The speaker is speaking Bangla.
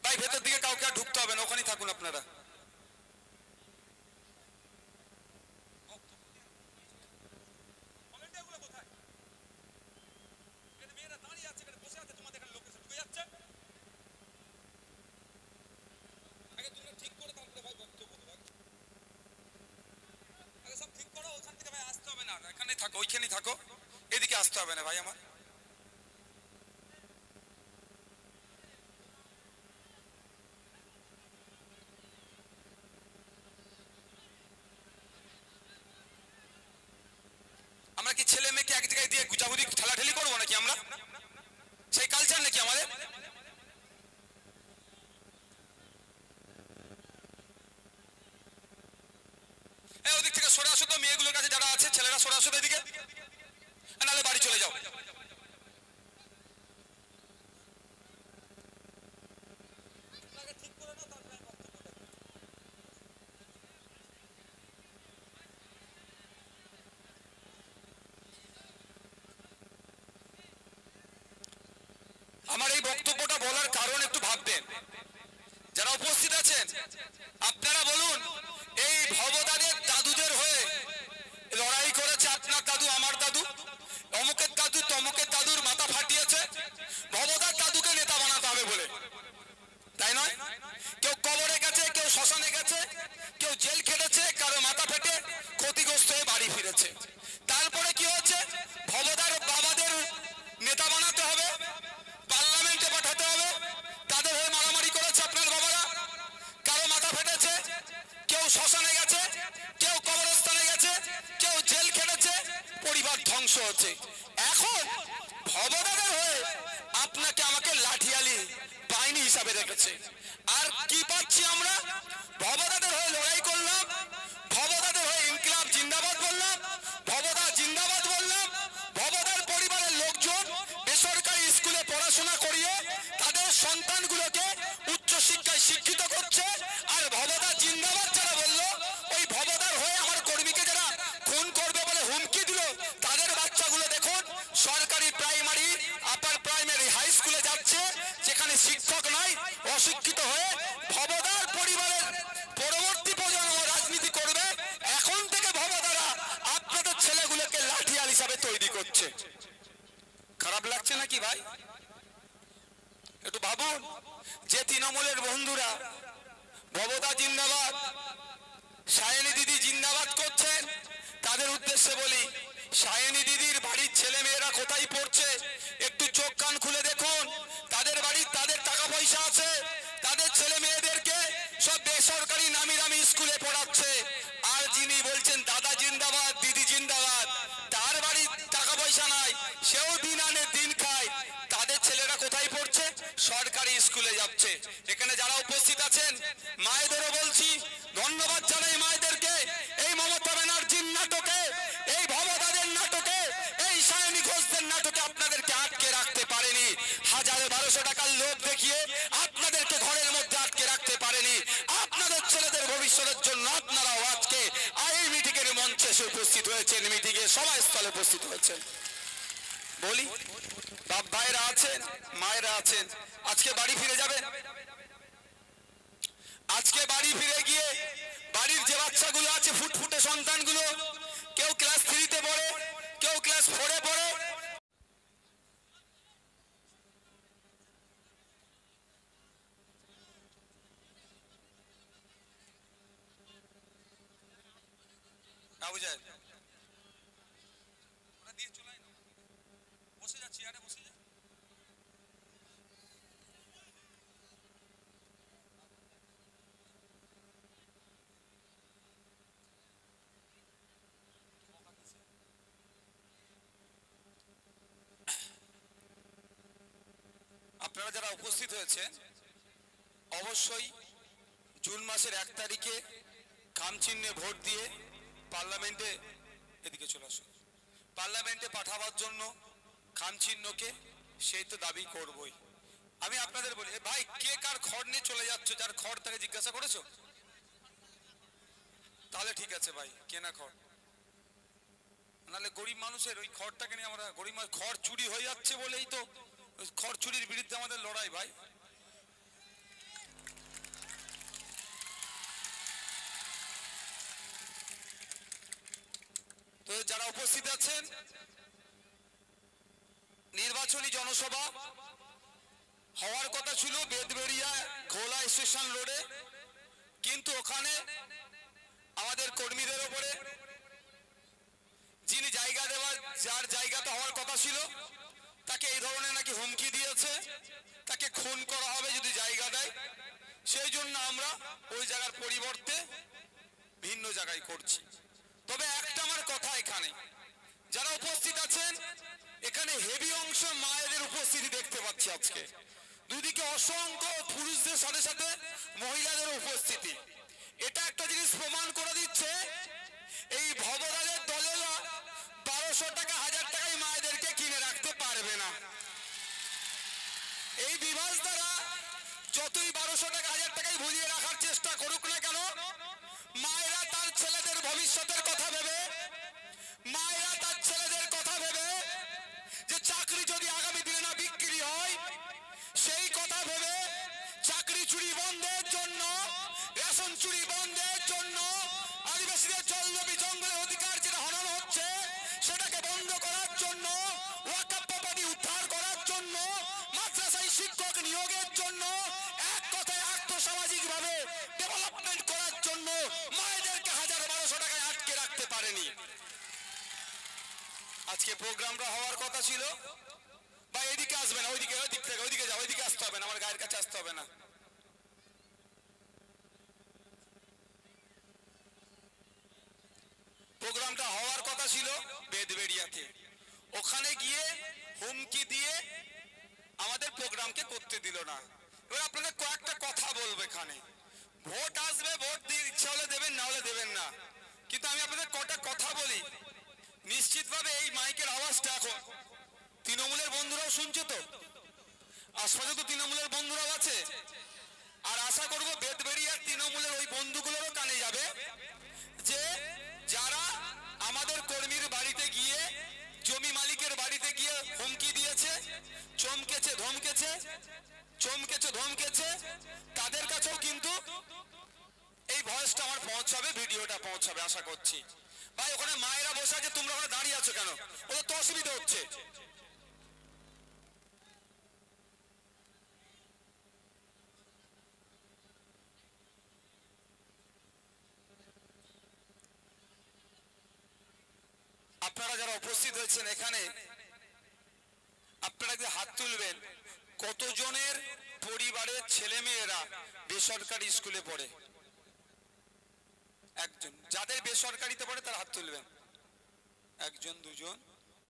ভাই ভেতর দিকে কাউকে আর ঢুকতে হবে না, ওখানেই থাকুন আপনারা। এখানেই থাকো, ওইখানেই থাকো, এদিকে আসতে হবে না ভাই আমার। আমরা কি ছেলে মেয়েকে এক জায়গায় দিয়ে গুজাগুজি ঠেলাঠেলি করবো নাকি? আমরা সেই কালচার নাকি আমাদের? ওদিক থেকে সরে আসো তো, মেয়েগুলোর কাছে যারা আছে ছেলেরা সরে আসো তো এদিকে, নাহলে বাড়ি চলে যাও। আমার এই বক্তব্যটা বলার কারণ একটু ভাববেন। যারা উপস্থিত আছেন আপনারা বলুন, এই ভবদাদের দাদুদের হয়ে লড়াই করেছে আপনার দাদু, আমার দাদু, অমুকের দাদু তমুকের দাদুর মাথা ফাটিয়েছে ভবদার দাদুকে নেতা বানাতে হবে বলে, তাই নয়? কেউ কবরে গেছে, কেউ শ্মশানে গেছে, কেউ জেল খেটেছে, কারো মাথা ফেটে ক্ষতিগ্রস্ত হয়ে বাড়ি ফিরেছে। তারপরে কি হচ্ছে? ভবদার বাবাদের নেতা বানাতে হবে, পার্লামেন্টে পাঠাতে হবে, তাদের হয়ে মারামারি করেছে আপনার বাবারা, কারো মাথা ফেটেছে, কেউ শ্মশানে গেছে, কেউ কবরস্থানে গেছে, কেউ জেল খেটেছে, পরিবার ধ্বংস হচ্ছে। এখন ভবদাদের হয়ে আপনাকে আমাকে লাঠিয়ালি বাহিনী হিসাবে রেখেছে। আর কি পাচ্ছি আমরা? ভবদাদের হয়ে লড়াই করলাম, ভবদাদের হয়ে ইনকিলাব জিন্দাবাদ বললাম, ভবদা জিন্দাবাদ বললাম, ভবদার পরিবারের লোকজন বেসরকারি স্কুলে পড়াশোনা করিয়ে তাদের সন্তানগুলোকে উচ্চশিক্ষায় শিক্ষিত করছে। আর ভবদা জিন্দাবাদ যারা বললো, ওই ভবদার হয়ে আমার কর্মীকে যারা খুন করবে বলে হুমকি দিল, তাদের বাচ্চাগুলো দেখুন সরকারি প্রাইমারি, আপার প্রাইমারি, হাই স্কুলে যাচ্ছে, যেখানে শিক্ষক নয়, অশিক্ষিত হয়ে ভবদার পরিবারের পরবর্তী প্রজন্ম রাজনীতি করবে। এখন থেকে ভবদারা আপনাদের ছেলেগুলোকে লাঠিয়াল হিসাবে তৈরি করছে। খারাপ লাগছে নাকি ভাই? একটু ভাবুন। যে তৃণমূলের বন্ধুরা ভবদা জিন্দাবাদ, সায়নী দিদি জিন্দাবাদ করছেন, তাদের উদ্দেশ্যে বলি, সায়নী দিদির বাড়ির ছেলে মেয়েরা কোথায় পড়ছে একটু চোখ কান খুলে দেখুন। তাদের বাড়ির, তাদের টাকা পয়সা আছে, তাদের ছেলে মেয়েদেরকে সব বেসরকারি নামি দামি স্কুলে পড়াচ্ছে। আর যিনি বলছেন দাদা জিন্দাবাদ, দিদি জিন্দাবাদ, তার বাড়ির টাকা পয়সা নাই, সেও দিন আনে দিন খায়, তাদের ছেলেরা কোথায় পড়ছে? সরকারি স্কুলে যাচ্ছে। এখানে যারা উপস্থিত আছেন মায়েদেরও বলছি, ধন্যবাদ জানাই মায়েদেরকে। এই মমতা ব্যানার্জির নাটকে, এই ভবদাদের নাটকে, এই সায়নী ঘোষদের নাটকে আপনাদেরকে আটকে রাখতে পারেনি। 1000-1200 টাকার লোভ দেখিয়ে আপনাদেরকে ঘরের মধ্যে আটকে রাখতে পারেনি। আপনাদের ছেলেদের ভবিষ্যতের জন্য আপনারাও আজকে এই মিটিং এর মঞ্চে এসে উপস্থিত হয়েছেন, মিটিং এ সভাস্থলে উপস্থিত হয়েছেন। বলি, বাপ ভাইরা আছেন, মায়েরা আছেন, আজকে বাড়ি ফিরে যাবেন। আজকে বাড়ি ফিরে গিয়ে বাড়ির যে বাচ্চাগুলো আছে, ফুটফুটে সন্তানগুলো, কেউ ক্লাস 3-তে পড়ে, কেউ ক্লাস 4-এ পড়ে, বুঝায় ওরা দিয়ে চলে না, বসে যাচ্ছি, আরে বসে যা। আপনারা যারা উপস্থিত হয়েছেন অবশ্যই জুন মাসের 1 তারিখে খাম চিহ্নে ভোট দিয়ে পার্লামেন্টে, এদিকে চলে আসুন, পার্লামেন্টে পাঠাবার জন্য খাম চিহ্নকে সেই তো দাবি করবই। আমি আপনাদের বলি, ভাই কে কার খড় নিয়ে চলে যাচ্ছ? যার খড় তাকে জিজ্ঞাসা করেছো? তাহলে ঠিক আছে ভাই, কেনা খড়, নাহলে গরিব মানুষের ওই খড়টাকে নিয়ে আমরা, গরিব মানুষ খড় চুরি হয়ে যাচ্ছে বলেই তো খড় চুরির বিরুদ্ধে আমাদের লড়াই ভাই। যারা উপস্থিত আছেন, নির্বাচনী জনসভা হওয়ার কথা ছিল বেদবেড়িয়া ঘোলা স্টেশন রোডে, কিন্তু ওখানে আমাদের কর্মীদের ওপরে যিনি জায়গা দেওয়ার, যার জায়গাটা হওয়ার কথা ছিল, তাকে এই ধরনের নাকি হুমকি দিয়েছে, তাকে খুন করা হবে যদি জায়গা দেয়। সেই জন্য আমরা ওই জায়গার পরিবর্তে ভিন্ন জায়গায় করছি। তবে একটা আমার কথা, এখানে যারা উপস্থিত আছেন, এখানে হেভি অংশ মায়েদের উপস্থিতি দেখতে পাচ্ছি আজকে। দুদিকে অসংখ্য পুরুষদের সাথে সাথে মহিলাদের উপস্থিতি। এটা একটা জিনিস প্রমাণ করে দিচ্ছে, এই ভবদাদের দলেরা 1200 টাকা 1000 টাকায় মায়েদেরকে কিনে রাখতে পারবে না। এই বিভাস দ্বারা যতই 1200 টাকা 1000 টাকায় ভুলিয়ে রাখার চেষ্টা করুক না কেন, মায়েরা তার ছেলেদের ভবিষ্যতের কথা ভেবে, মায়েরা তার ছেলেদের কথা ভেবে, যে চাকরি যদি আগামী দিনে না বিক্রি হয় সেই কথা ভেবে, চাকরি চুরি বন্ধের জন্য, রেশন চুরি বন্ধের জন্য, আদিবাসীদের জলজমি জঙ্গলের অধিকার যেটা হনন হচ্ছে সেটাকে বন্ধ করার জন্য, ওয়াকফ প্রপার্টি উদ্ধার করার জন্য, মাদ্রাসায় শিক্ষক নিয়োগের জন্য, এক কথায় আর্থসামাজিক ভাবে ডেভেলপমেন্ট করার জন্য মায়েদেরকে 1000-1200 টাকায় আটকে রাখতে পারেনি। আজকে প্রোগ্রামটা হওয়ার কথা ছিল, বা এদিকে আসবে না, ওইদিকে, ওই দিক থেকে ওইদিকে যাও, ওইদিকে আসতে হবে না, আমার গায়ের কাছে আসতে হবে না। প্রোগ্রামটা হওয়ার কথা ছিল বেদবেড়িয়াতে, ওখানে গিয়ে হুমকি দিয়ে আমাদের প্রোগ্রামকে করতে দিল না। এবার আপনাদের কয়েকটা কথা বলবো, এখানে ভোট আসবে, ভোট দিয়ে ইচ্ছা হলে দেবেন, না হলে দেবেন না, কিন্তু আমি আপনাদের কটা কথা বলি। নিশ্চিতভাবে এই মাইকের আওয়াজটা এখন তৃণমূলের বন্ধুরাও শুনছে, তো আশপাশে তো তৃণমূলের বন্ধুরাও আছে, আর আশা করবো বেদবেড়িয়ার তৃণমূলের ওই বন্ধুগুলোরও কানে যাবে, যে যারা আমাদের কর্মীর বাড়িতে গিয়ে, জমি মালিকের বাড়িতে গিয়ে হুমকি দিয়েছে, চমকেছে ধমকেছে, চমকেছে ধমকেছে, তাদের কাছেও কিন্তু এই ভয়েসটা আমার পৌঁছাবে, ভিডিওটা পৌঁছাবে আশা করছি। ভাই ওখানে মায়েরা বসে আছে, তোমরা ওখানে দাঁড়িয়ে আছো কেন? ওদের তো অসুবিধা হচ্ছে। আপনারা যারা উপস্থিত হয়েছেন এখানে, আপনারা যদি হাত তুলবেন, কতজনের পরিবারের ছেলে মেয়েরা বেসরকারি স্কুলে পড়ে? একজন। যাদের বেসরকারিতে পড়ে তারা হাত তুলবেন। একজন, দুজন,